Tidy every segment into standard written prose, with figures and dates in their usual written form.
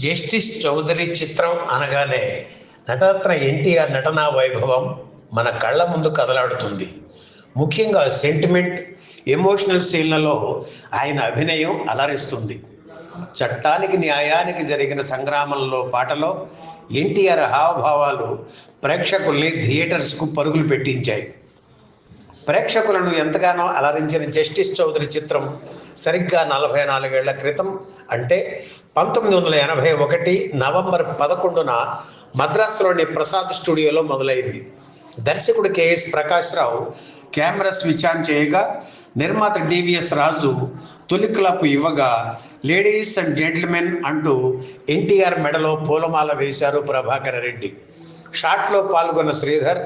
Justice Chowdary చిత్రం అనగానే నటరత్న ఎన్టీఆర్ నటనా వైభవం మన కళ్ళ ముందు కదలాడుతుంది. ముఖ్యంగా సెంటిమెంట్, ఎమోషనల్ సీన్లలో ఆయన అభినయం అలరిస్తుంది. చట్టానికి న్యాయానికి జరిగిన సంగ్రామంలో పాటలో ఎన్టీఆర్ హావభావాలు ప్రేక్షకుల్ని థియేటర్స్కు పరుగులు పెట్టించాయి. ప్రేక్షకులను ఎంతగానో అలరించిన జస్టిస్ చౌదరి చిత్రం సరిగ్గా 44 ఏళ్ల క్రితం అంటే 1981 నవంబర్ 11న మద్రాసులోని ప్రసాద్ స్టూడియోలో మొదలైంది. దర్శకుడు K S Prakash Rao camera switch on చేయగా, నిర్మాత డివిఎస్ రాజు తొలి క్లాపు ఇవ్వగా, లేడీస్ అండ్ జెంటిల్మెన్ అంటూ ఎన్టీఆర్ మెడలో పూలమాల వేశారు ప్రభాకర్ రెడ్డి. షాట్లో పాల్గొన్న శ్రీధర్,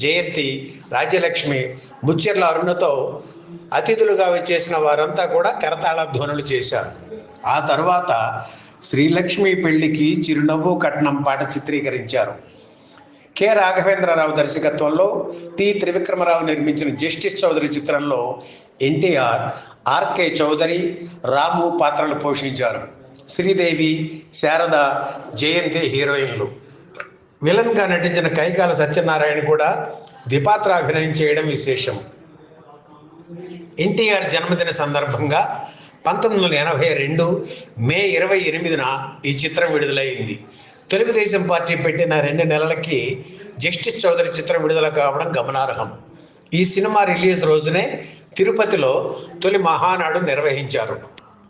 జయంతి, రాజ్యలక్ష్మి, ముచ్చెర్ల అరుణతో అతిథులుగా వచ్చేసిన వారంతా కూడా కరతాళ ధ్వనులు చేశారు. ఆ తర్వాత శ్రీలక్ష్మి పెళ్లికి చిరునవ్వు కట్నం పాట చిత్రీకరించారు. కె రాఘవేంద్రరావు దర్శకత్వంలో టి త్రివిక్రమరావు నిర్మించిన జస్టిస్ చౌదరి చిత్రంలో ఎన్టీఆర్, ఆర్కే చౌదరి, రాము పాత్రలు పోషించారు. శ్రీదేవి, శారద, జయంతి హీరోయిన్లు. విలన్గా నటించిన కైకాల సత్యనారాయణ కూడా ద్విపాత్ర అభినయం చేయడం విశేషం. ఎన్టీఆర్ జన్మదిన సందర్భంగా 1982 మే 28న ఈ చిత్రం విడుదలైంది. తెలుగుదేశం పార్టీ పెట్టిన 2 నెలలకి జస్టిస్ చౌదరి చిత్రం విడుదల కావడం గమనార్హం. ఈ సినిమా రిలీజ్ రోజునే తిరుపతిలో తొలి మహానాడు నిర్వహించారు.